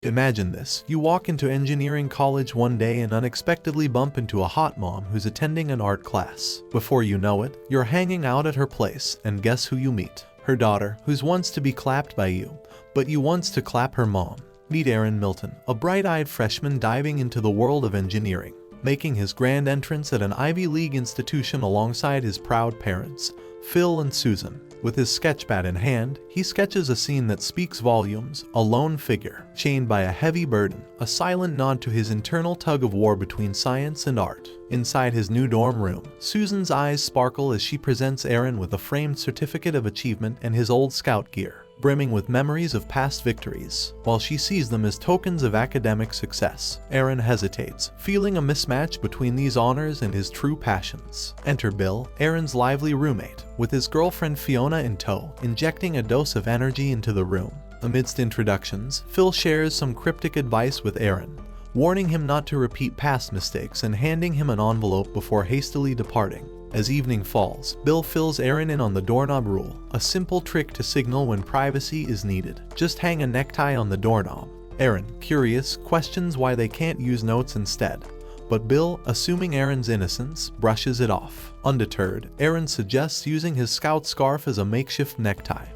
Imagine this. You walk into engineering college one day and unexpectedly bump into a hot mom who's attending an art class. Before you know it, you're hanging out at her place, and guess who you meet? Her daughter, who's wants to be clapped by you, but you wants to clap her mom. Meet Aaron Milton, a bright-eyed freshman diving into the world of engineering, making his grand entrance at an Ivy League institution alongside his proud parents, Phil and Susan. With his sketchpad in hand, he sketches a scene that speaks volumes: a lone figure, chained by a heavy burden, a silent nod to his internal tug-of-war between science and art. Inside his new dorm room, Susan's eyes sparkle as she presents Aaron with a framed certificate of achievement and his old scout gear, brimming with memories of past victories. While she sees them as tokens of academic success, Aaron hesitates, feeling a mismatch between these honors and his true passions. Enter Bill, Aaron's lively roommate, with his girlfriend Fiona in tow, injecting a dose of energy into the room. Amidst introductions, Phil shares some cryptic advice with Aaron, warning him not to repeat past mistakes and handing him an envelope before hastily departing. As evening falls, Bill fills Aaron in on the doorknob rule, a simple trick to signal when privacy is needed. Just hang a necktie on the doorknob. Aaron, curious, questions why they can't use notes instead, but Bill, assuming Aaron's innocence, brushes it off. Undeterred, Aaron suggests using his scout scarf as a makeshift necktie.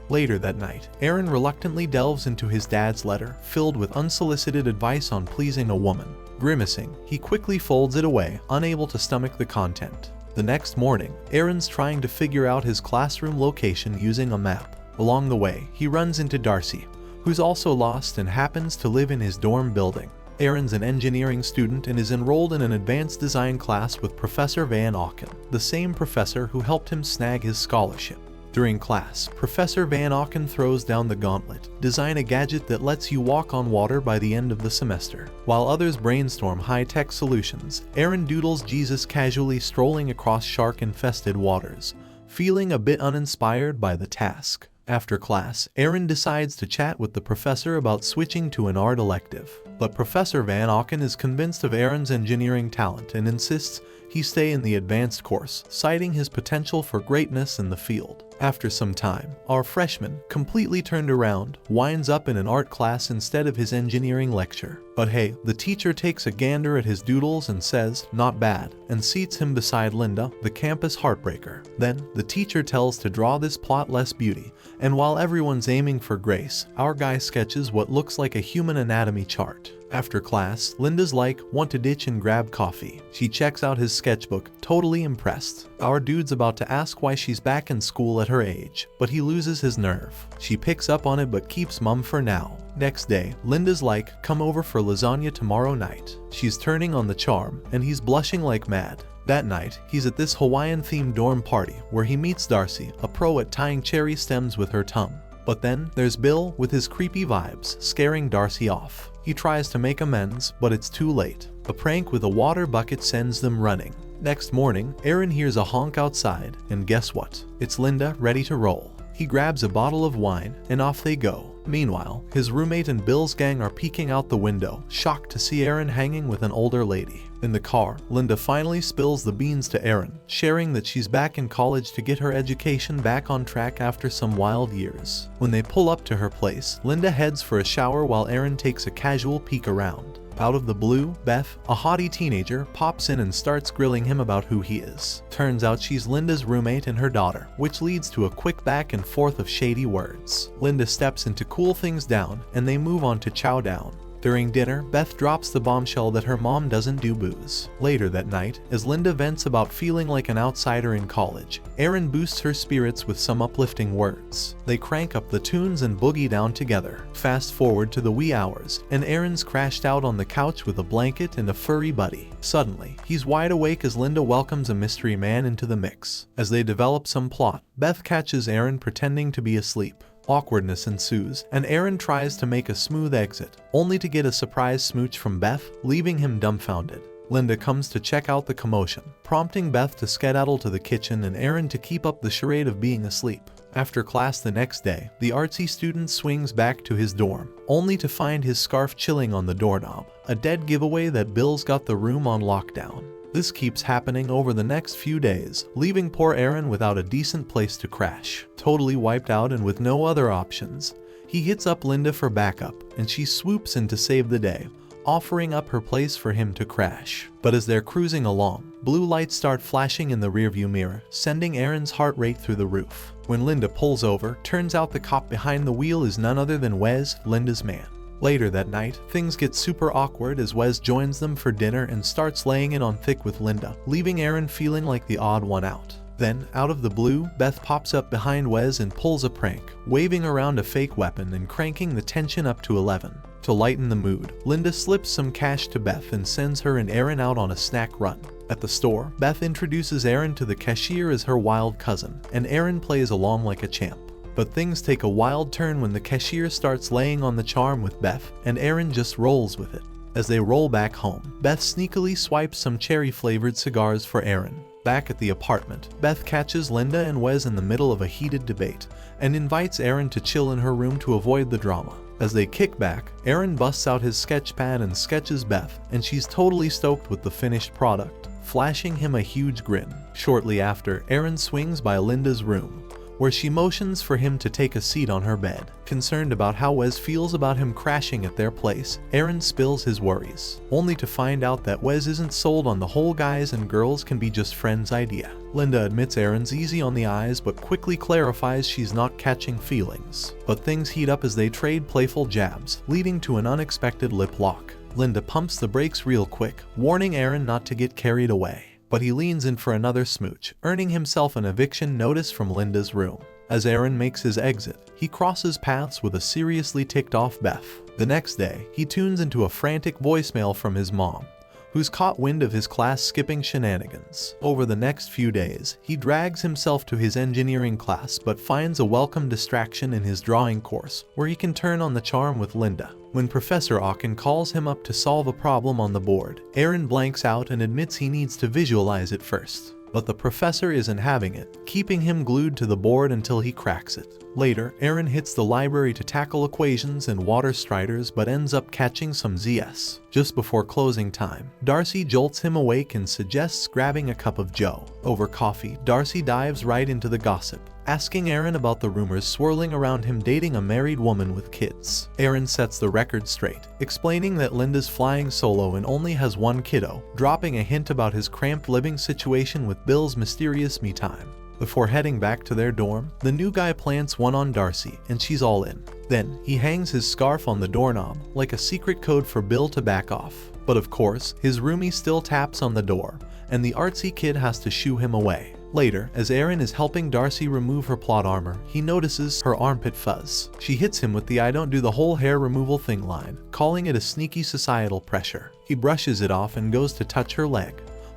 Later that night, Aaron reluctantly delves into his dad's letter, filled with unsolicited advice on pleasing a woman. Grimacing, he quickly folds it away, unable to stomach the content. The next morning, Aaron's trying to figure out his classroom location using a map. Along the way, he runs into Darcy, who's also lost and happens to live in his dorm building. Aaron's an engineering student and is enrolled in an advanced design class with Professor Van Auken, the same professor who helped him snag his scholarship. During class, Professor Van Auken throws down the gauntlet: design a gadget that lets you walk on water by the end of the semester. While others brainstorm high-tech solutions, Aaron doodles Jesus casually strolling across shark-infested waters, feeling a bit uninspired by the task. After class, Aaron decides to chat with the professor about switching to an art elective, but Professor Van Auken is convinced of Aaron's engineering talent and insists he stay in the advanced course, citing his potential for greatness in the field. After some time, our freshman, completely turned around, winds up in an art class instead of his engineering lecture. But hey, the teacher takes a gander at his doodles and says, "Not bad," and seats him beside Linda, the campus heartbreaker. Then, the teacher tells to draw this plot less beauty, and while everyone's aiming for grace, our guy sketches what looks like a human anatomy chart. After class, Linda's like, "Want to ditch and grab coffee?" She checks out his sketchbook, totally impressed. Our dude's about to ask why she's back in school at her age, but he loses his nerve. She picks up on it but keeps mum for now. Next day, Linda's like, "Come over for lasagna tomorrow night." She's turning on the charm, and he's blushing like mad. That night, he's at this Hawaiian-themed dorm party where he meets Darcy, a pro at tying cherry stems with her tongue. But then, there's Bill with his creepy vibes, scaring Darcy off. He tries to make amends, but it's too late. A prank with a water bucket sends them running. Next morning, Aaron hears a honk outside, and guess what? It's Linda, ready to roll. He grabs a bottle of wine, and off they go. Meanwhile, his roommate and Bill's gang are peeking out the window, shocked to see Aaron hanging with an older lady. In the car, Linda finally spills the beans to Aaron, sharing that she's back in college to get her education back on track after some wild years. When they pull up to her place, Linda heads for a shower while Aaron takes a casual peek around. Out of the blue, Beth, a haughty teenager, pops in and starts grilling him about who he is. Turns out she's Linda's roommate and her daughter, which leads to a quick back and forth of shady words. Linda steps in to cool things down, and they move on to chow down. During dinner, Beth drops the bombshell that her mom doesn't do booze. Later that night, as Linda vents about feeling like an outsider in college, Aaron boosts her spirits with some uplifting words. They crank up the tunes and boogie down together. Fast forward to the wee hours, and Aaron's crashed out on the couch with a blanket and a furry buddy. Suddenly, he's wide awake as Linda welcomes a mystery man into the mix. As they develop some plot, Beth catches Aaron pretending to be asleep. Awkwardness ensues, and Aaron tries to make a smooth exit, only to get a surprise smooch from Beth, leaving him dumbfounded. Linda comes to check out the commotion, prompting Beth to skedaddle to the kitchen and Aaron to keep up the charade of being asleep. After class the next day, the artsy student swings back to his dorm, only to find his scarf chilling on the doorknob, a dead giveaway that Bill's got the room on lockdown. This keeps happening over the next few days, leaving poor Aaron without a decent place to crash. Totally wiped out and with no other options, He hits up Linda for backup, and she swoops in to save the day, offering up her place for him to crash. But as they're cruising along, blue lights start flashing in the rearview mirror, sending Aaron's heart rate through the roof. When Linda pulls over, turns out the cop behind the wheel is none other than Wes, Linda's man. Later that night, things get super awkward as Wes joins them for dinner and starts laying it on thick with Linda, leaving Aaron feeling like the odd one out. Then, out of the blue, Beth pops up behind Wes and pulls a prank, waving around a fake weapon and cranking the tension up to 11. To lighten the mood, Linda slips some cash to Beth and sends her and Aaron out on a snack run. At the store, Beth introduces Aaron to the cashier as her wild cousin, and Aaron plays along like a champ. But things take a wild turn when the cashier starts laying on the charm with Beth, and Aaron just rolls with it. As they roll back home, Beth sneakily swipes some cherry-flavored cigars for Aaron. Back at the apartment, Beth catches Linda and Wes in the middle of a heated debate, and invites Aaron to chill in her room to avoid the drama. As they kick back, Aaron busts out his sketch pad and sketches Beth, and she's totally stoked with the finished product, flashing him a huge grin. Shortly after, Aaron swings by Linda's room, where she motions for him to take a seat on her bed. Concerned about how Wes feels about him crashing at their place, Aaron spills his worries, only to find out that Wes isn't sold on the whole guys and girls can be just friends idea. Linda admits Aaron's easy on the eyes but quickly clarifies she's not catching feelings. But things heat up as they trade playful jabs, leading to an unexpected lip lock. Linda pumps the brakes real quick, warning Aaron not to get carried away. But he leans in for another smooch, earning himself an eviction notice from Linda's room. As Aaron makes his exit, he crosses paths with a seriously ticked-off Beth. The next day, he tunes into a frantic voicemail from his mom, who's caught wind of his class-skipping shenanigans. Over the next few days, he drags himself to his engineering class but finds a welcome distraction in his drawing course, where he can turn on the charm with Linda. When Professor Aachen calls him up to solve a problem on the board, Aaron blanks out and admits he needs to visualize it first. But the professor isn't having it, keeping him glued to the board until he cracks it. Later, Aaron hits the library to tackle equations and water striders but ends up catching some ZS. Just before closing time, Darcy jolts him awake and suggests grabbing a cup of joe. Over coffee, Darcy dives right into the gossip, asking Aaron about the rumors swirling around him dating a married woman with kids. Aaron sets the record straight, explaining that Linda's flying solo and only has one kiddo, dropping a hint about his cramped living situation with Bill's mysterious me time. Before heading back to their dorm, the new guy plants one on Darcy, and she's all in. Then, he hangs his scarf on the doorknob, like a secret code for Bill to back off. But of course, his roomie still taps on the door, and the artsy kid has to shoo him away. Later, as Aaron is helping Darcy remove her plot armor, he notices her armpit fuzz. She hits him with the "I don't do the whole hair removal thing" line, calling it a sneaky societal pressure. He brushes it off and goes to touch her leg,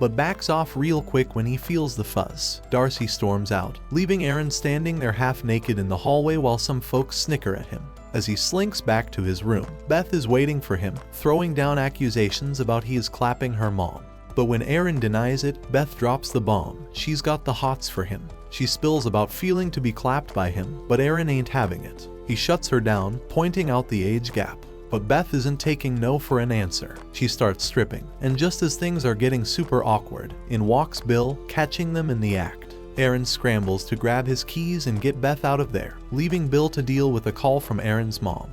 but backs off real quick when he feels the fuzz. Darcy storms out, leaving Aaron standing there half naked in the hallway while some folks snicker at him. As he slinks back to his room, Beth is waiting for him, throwing down accusations about he is clapping her mom. But when Aaron denies it, Beth drops the bomb. She's got the hots for him. She spills about feeling to be clapped by him, but Aaron ain't having it. He shuts her down, pointing out the age gap. But Beth isn't taking no for an answer. She starts stripping, and just as things are getting super awkward, in walks Bill, catching them in the act. Aaron scrambles to grab his keys and get Beth out of there, leaving Bill to deal with a call from Aaron's mom,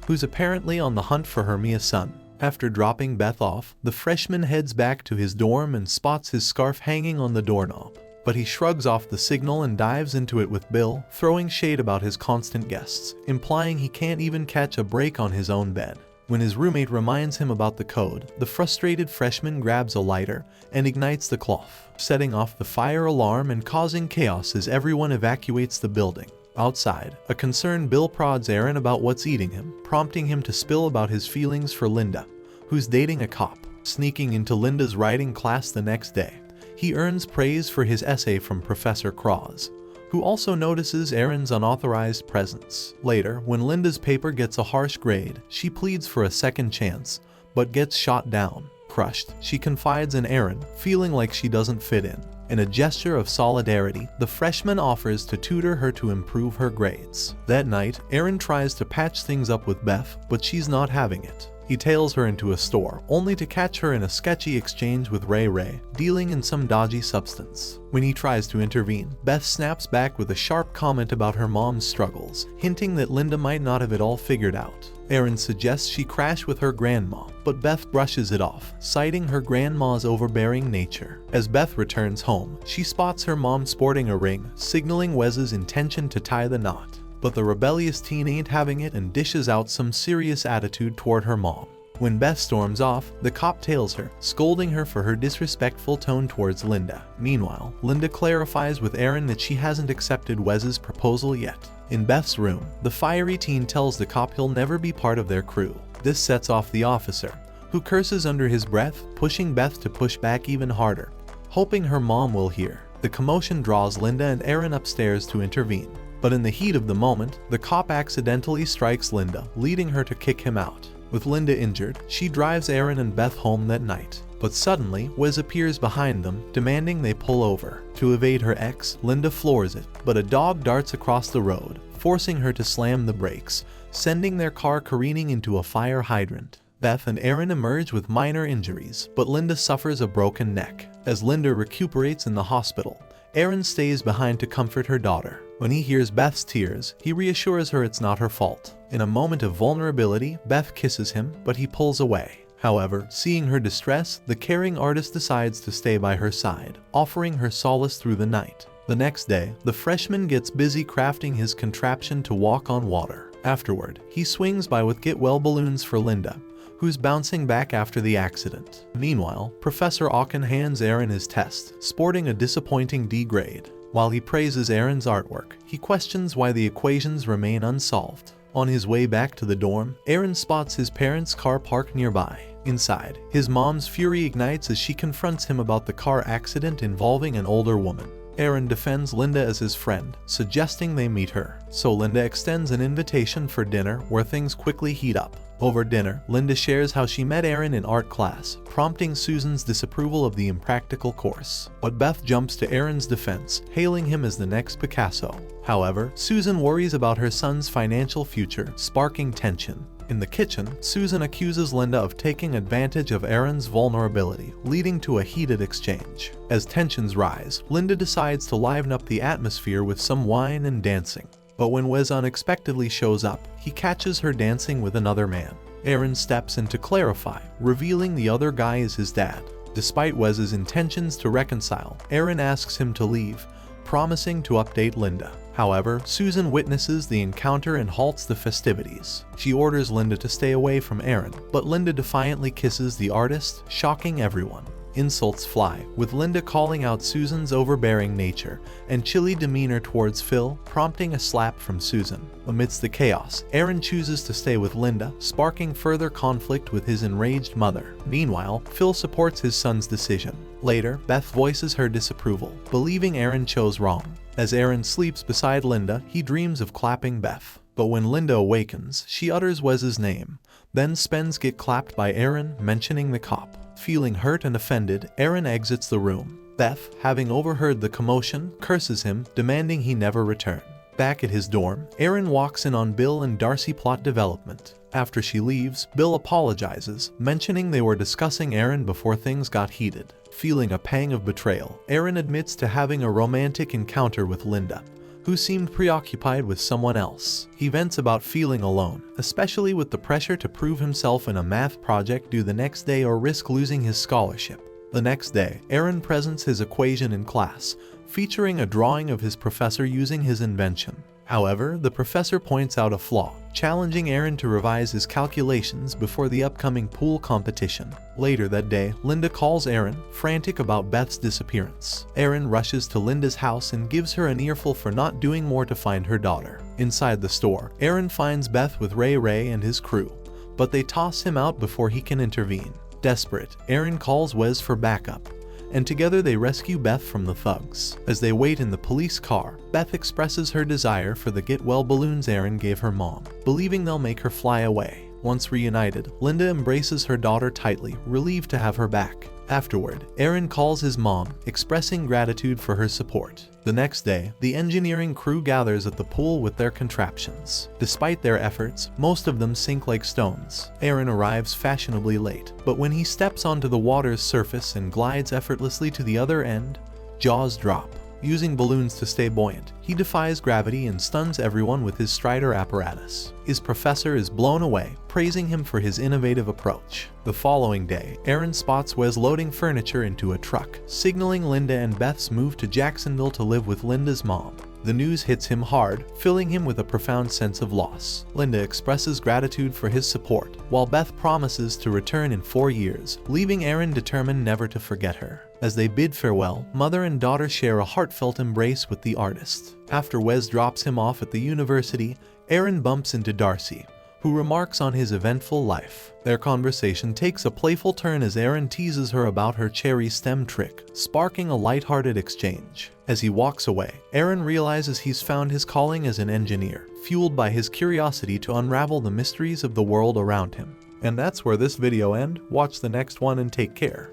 who's apparently on the hunt for her Mia son. After dropping Beth off, the freshman heads back to his dorm and spots his scarf hanging on the doorknob. But he shrugs off the signal and dives into it with Bill, throwing shade about his constant guests, implying he can't even catch a break on his own bed. When his roommate reminds him about the code, the frustrated freshman grabs a lighter and ignites the cloth, setting off the fire alarm and causing chaos as everyone evacuates the building. Outside, a concerned Bill prods Aaron about what's eating him, prompting him to spill about his feelings for Linda, who's dating a cop. Sneaking into Linda's writing class the next day, he earns praise for his essay from Professor Cross, who also notices Aaron's unauthorized presence. Later, when Linda's paper gets a harsh grade, she pleads for a second chance, but gets shot down. Crushed, she confides in Aaron, feeling like she doesn't fit in. In a gesture of solidarity, the freshman offers to tutor her to improve her grades. That night, Aaron tries to patch things up with Beth, but she's not having it. He tails her into a store, only to catch her in a sketchy exchange with Ray, dealing in some dodgy substance. When he tries to intervene, Beth snaps back with a sharp comment about her mom's struggles, hinting that Linda might not have it all figured out. Aaron suggests she crash with her grandma, but Beth brushes it off, citing her grandma's overbearing nature. As Beth returns home, she spots her mom sporting a ring, signaling Wes's intention to tie the knot. But the rebellious teen ain't having it and dishes out some serious attitude toward her mom. When Beth storms off, the cop tails her, scolding her for her disrespectful tone towards Linda. Meanwhile, Linda clarifies with Aaron that she hasn't accepted Wes's proposal yet. In Beth's room, the fiery teen tells the cop he'll never be part of their crew. This sets off the officer, who curses under his breath, pushing Beth to push back even harder, hoping her mom will hear. The commotion draws Linda and Aaron upstairs to intervene. But in the heat of the moment, the cop accidentally strikes Linda, leading her to kick him out. With Linda injured, she drives Aaron and Beth home that night. But suddenly, Wes appears behind them, demanding they pull over. To evade her ex, Linda floors it, but a dog darts across the road, forcing her to slam the brakes, sending their car careening into a fire hydrant. Beth and Aaron emerge with minor injuries, but Linda suffers a broken neck. As Linda recuperates in the hospital, Aaron stays behind to comfort her daughter. When he hears Beth's tears, he reassures her it's not her fault. In a moment of vulnerability, Beth kisses him, but he pulls away. However, seeing her distress, the caring artist decides to stay by her side, offering her solace through the night. The next day, the freshman gets busy crafting his contraption to walk on water. Afterward, he swings by with get-well balloons for Linda, who's bouncing back after the accident. Meanwhile, Professor Aachen hands Aaron his test, sporting a disappointing D grade. While he praises Aaron's artwork, he questions why the equations remain unsolved. On his way back to the dorm, Aaron spots his parents' car parked nearby. Inside, his mom's fury ignites as she confronts him about the car accident involving an older woman. Aaron defends Linda as his friend, suggesting they meet her. So Linda extends an invitation for dinner, where things quickly heat up. Over dinner, Linda shares how she met Aaron in art class, prompting Susan's disapproval of the impractical course. But Beth jumps to Aaron's defense, hailing him as the next Picasso. However, Susan worries about her son's financial future, sparking tension. In the kitchen, Susan accuses Linda of taking advantage of Aaron's vulnerability, leading to a heated exchange. As tensions rise, Linda decides to liven up the atmosphere with some wine and dancing. But when Wes unexpectedly shows up, he catches her dancing with another man. Aaron steps in to clarify, revealing the other guy is his dad. Despite Wes's intentions to reconcile, Aaron asks him to leave, promising to update Linda. However, Susan witnesses the encounter and halts the festivities. She orders Linda to stay away from Aaron, but Linda defiantly kisses the artist, shocking everyone. Insults fly, with Linda calling out Susan's overbearing nature and chilly demeanor towards Phil, prompting a slap from Susan. Amidst the chaos, Aaron chooses to stay with Linda, sparking further conflict with his enraged mother. Meanwhile, Phil supports his son's decision. Later, Beth voices her disapproval, believing Aaron chose wrong. As Aaron sleeps beside Linda, he dreams of clapping Beth. But when Linda awakens, she utters Wes's name. Then Spence gets clapped by Aaron, mentioning the cop. Feeling hurt and offended, Aaron exits the room. Beth, having overheard the commotion, curses him, demanding he never return. Back at his dorm, Aaron walks in on Bill and Darcy plot development. After she leaves, Bill apologizes, mentioning they were discussing Aaron before things got heated. Feeling a pang of betrayal, Aaron admits to having a romantic encounter with Linda, who seemed preoccupied with someone else. He vents about feeling alone, especially with the pressure to prove himself in a math project due the next day or risk losing his scholarship. The next day, Aaron presents his equation in class, featuring a drawing of his professor using his invention. However, the professor points out a flaw, challenging Aaron to revise his calculations before the upcoming pool competition. Later that day, Linda calls Aaron, frantic about Beth's disappearance. Aaron rushes to Linda's house and gives her an earful for not doing more to find her daughter. Inside the store, Aaron finds Beth with Ray and his crew, but they toss him out before he can intervene. Desperate, Aaron calls Wes for backup, and together they rescue Beth from the thugs. As they wait in the police car, Beth expresses her desire for the get-well balloons Aaron gave her mom, believing they'll make her fly away. Once reunited, Linda embraces her daughter tightly, relieved to have her back. Afterward, Aaron calls his mom, expressing gratitude for her support. The next day, the engineering crew gathers at the pool with their contraptions. Despite their efforts, most of them sink like stones. Aaron arrives fashionably late, but when he steps onto the water's surface and glides effortlessly to the other end, jaws drop. Using balloons to stay buoyant, he defies gravity and stuns everyone with his Strider apparatus. His professor is blown away, praising him for his innovative approach. The following day, Aaron spots Wes loading furniture into a truck, signaling Linda and Beth's move to Jacksonville to live with Linda's mom. The news hits him hard, filling him with a profound sense of loss. Linda expresses gratitude for his support, while Beth promises to return in 4 years, leaving Aaron determined never to forget her. As they bid farewell, mother and daughter share a heartfelt embrace with the artist. After Wes drops him off at the university, Aaron bumps into Darcy, who remarks on his eventful life. Their conversation takes a playful turn as Aaron teases her about her cherry stem trick, sparking a lighthearted exchange. As he walks away, Aaron realizes he's found his calling as an engineer, fueled by his curiosity to unravel the mysteries of the world around him. And that's where this video ends. Watch the next one and take care.